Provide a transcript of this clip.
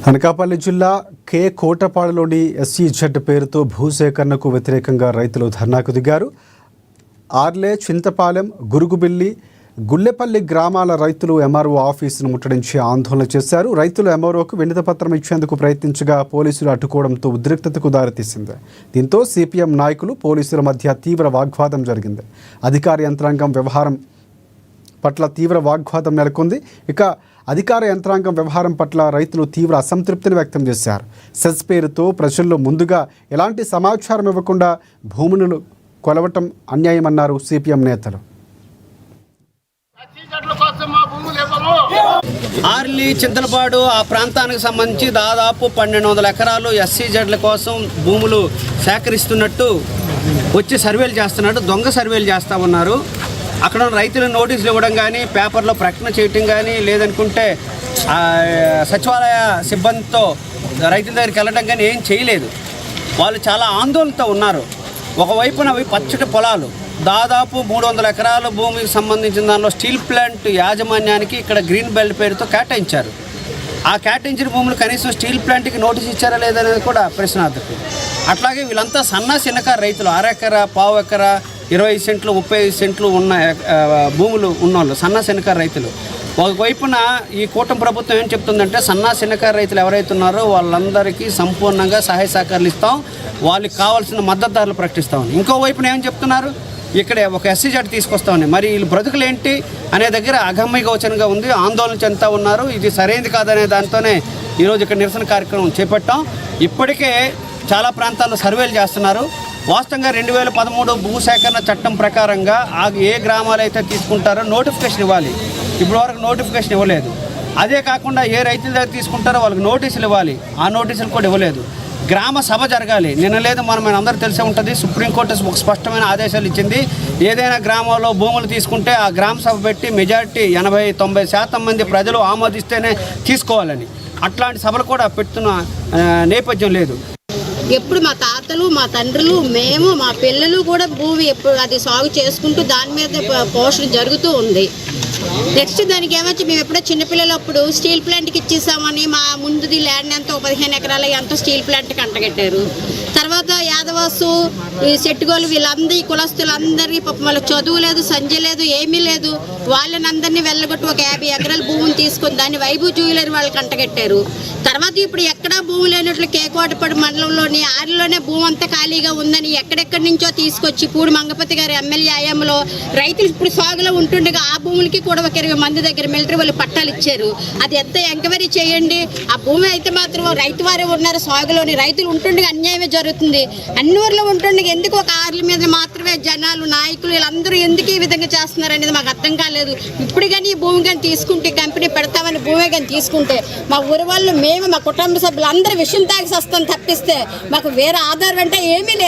అనకాపల్లి జిల్లా కే కోటపాడులోని ఎస్ఈజెడ్ పేరుతో భూసేకరణకు వ్యతిరేకంగా రైతులు ధర్నాకు దిగారు. ఆర్లే, చింతపాలెం, గురుగుబిల్లి, గుల్లెపల్లి గ్రామాల రైతులు ఎంఆర్ఓ ఆఫీసును ముట్టడించి ఆందోళన చేశారు. రైతులు ఎంఆర్ఓకు వినతిపత్రం ఇచ్చేందుకు ప్రయత్నించగా పోలీసులు అడ్డుకోవడంతో ఉద్రిక్తతకు దారితీసింది. దీంతో సిపిఎం నాయకులు పోలీసుల మధ్య తీవ్ర వాగ్వాదం జరిగింది. అధికార యంత్రాంగం వ్యవహారం పట్ల తీవ్ర వాగ్వాదం నెలకొంది. ఇక అధికార యంత్రాంగం వ్యవహారం పట్ల రైతులు తీవ్ర అసంతృప్తిని వ్యక్తం చేశారు. సెస్ పేరుతో ప్రజల్లో ముందుగా ఎలాంటి సమాచారం ఇవ్వకుండా భూములను కొలవటం అన్యాయమన్నారు సిపిఎం నేతలు. ఆర్లీ, చింతలపాడు ఆ ప్రాంతానికి సంబంధించి దాదాపు 1200 ఎకరాలు ఎస్సీజెడ్ల కోసం భూములు సేకరిస్తున్నట్టు వచ్చి సర్వేలు చేస్తున్నట్టు దొంగ సర్వేలు చేస్తూ ఉన్నారు. అక్కడ రైతులు నోటీసులు ఇవ్వడం కానీ, పేపర్లో ప్రకటన చేయటం కానీ, లేదనుకుంటే సచివాలయ సిబ్బందితో రైతుల దగ్గరికి వెళ్ళడం కానీ ఏం చేయలేదు. వాళ్ళు చాలా ఆందోళనతో ఉన్నారు. ఒకవైపున అవి పచ్చటి పొలాలు, దాదాపు 300 ఎకరాల భూమికి సంబంధించిన దానిలో స్టీల్ ప్లాంట్ యాజమాన్యానికి ఇక్కడ గ్రీన్ బెల్ట్ పేరుతో కేటాయించారు. ఆ కేటాయించిన భూములు కనీసం స్టీల్ ప్లాంట్కి నోటీస్ ఇచ్చారా లేదనేది కూడా ప్రశ్నార్థకం. అట్లాగే వీళ్ళంతా చిన్నకారు రైతులు, అరెకరా, పావు ఎకరా, 20 సెంట్లు, 35 సెంట్లు ఉన్న భూములు ఉన్నవాళ్ళు చిన్నకారు రైతులు. ఒకవైపున ఈ కూటమి ప్రభుత్వం ఏం చెప్తుందంటే చిన్నకారు రైతులు ఎవరైతే ఉన్నారో వాళ్ళందరికీ సంపూర్ణంగా సహాయ సహకారాలు ఇస్తాం, వాళ్ళకి కావాల్సిన మద్దతు ధరలు ప్రకటిస్తాం. ఇంకోవైపున ఏం చెప్తున్నారు, ఇక్కడ ఒక ఎస్సీజెడ్ తీసుకొస్తామని. మరి వీళ్ళు బ్రతుకులు ఏంటి అనే దగ్గర అగమ్య గోచరంగా ఉంది. ఆందోళన చెందుతూ ఉన్నారు. ఇది సరైనది కాదనే దాంతోనే ఈరోజు ఇక్కడ నిరసన కార్యక్రమం చేపట్టాం. ఇప్పటికే చాలా ప్రాంతాల్లో సర్వేలు చేస్తున్నారు. వాస్తవంగా 2013 భూసేకరణ చట్టం ప్రకారంగా ఏ గ్రామాలు అయితే తీసుకుంటారో నోటిఫికేషన్ ఇవ్వాలి. ఇప్పటి వరకు నోటిఫికేషన్ ఇవ్వలేదు. అదే కాకుండా ఏ రైతుల దగ్గర తీసుకుంటారో వాళ్ళకి నోటీసులు ఇవ్వాలి. ఆ నోటీసులు కూడా ఇవ్వలేదు. గ్రామ సభ జరగాలి. నిన్న లేదు మనం అందరూ తెలిసే ఉంటుంది, సుప్రీంకోర్టు ఒక స్పష్టమైన ఆదేశాలు ఇచ్చింది. ఏదైనా గ్రామంలో భూములు తీసుకుంటే ఆ గ్రామ సభ పెట్టి మెజారిటీ 80-90% మంది ప్రజలు ఆమోదిస్తేనే తీసుకోవాలని. అట్లాంటి సభలు కూడా పెడుతున్న నేపథ్యం లేదు. ఎప్పుడు మా తాతలు, మా తండ్రులు, మేము, మా పిల్లలు కూడా భూమి ఎప్పుడు అది సాగు చేసుకుంటూ దాని మీద పోషణ జరుగుతూ ఉంది. నెక్స్ట్ దానికి ఏమొచ్చి మేము ఎప్పుడో చిన్నపిల్లలప్పుడు స్టీల్ ప్లాంట్కి ఇచ్చేసామని మా ముందుది ల్యాండ్ ఎంతో 15 ఎకరాల ఎంతో స్టీల్ ప్లాంట్కి అంటగట్టారు. తర్వాత యాదవాసు, ఈ సెట్టుగోలు వీళ్ళందరి కులస్తులందరికీ పాపం వాళ్ళకి చదువు లేదు, సంజయ్ లేదు, ఏమీ లేదు. వాళ్ళని అందరినీ వెళ్ళగొట్టి ఒక 50 ఎకరాల భూమిని తీసుకొని దాన్ని వైభవ్ జ్యువెలరీ వాళ్ళకి అంటగట్టారు. తర్వాత ఇప్పుడు ఎక్కడా భూమి లేనట్లు కేకోటపాడు మండలంలోని ఆరిలోనే భూమి అంతా ఖాళీగా ఉందని ఎక్కడెక్కడి నుంచో తీసుకొచ్చి పూడి మంగపతి గారి ఎమ్మెల్యే ఆయంలో రైతులు ఇప్పుడు సాగులో ఉంటుండగా ఆ భూములకి కూడా ఒక 20 మంది దగ్గర మిలిటరీ వాళ్ళు పట్టాలు ఇచ్చారు. అది ఎంత ఎంక్వైరీ చేయండి. ఆ భూమి అయితే మాత్రం రైతు వారే ఉన్నారు సాగులోని. రైతులు ఉంటుండగా అన్యాయమే జరుగుతుంది. అన్ని ఊర్లో ఉంటుండగా ఎందుకు ఒక ఆర్ల మీద మాత్రమే జనాలు, నాయకులు వీళ్ళందరూ ఎందుకు ఈ విధంగా చేస్తున్నారు అనేది మాకు అర్థం కాలేదు. ఇప్పుడు కానీ ఈ భూమి కానీ తీసుకుంటే, కంపెనీ పెడతామని భూమి కానీ తీసుకుంటే మా ఊరి వాళ్ళు, మేము, మా కుటుంబ సభ్యులు అందరూ విషయం తాగి వస్తాం తప్పిస్తే మాకు వేరే ఆధారం అంటే ఏమీ లేదు.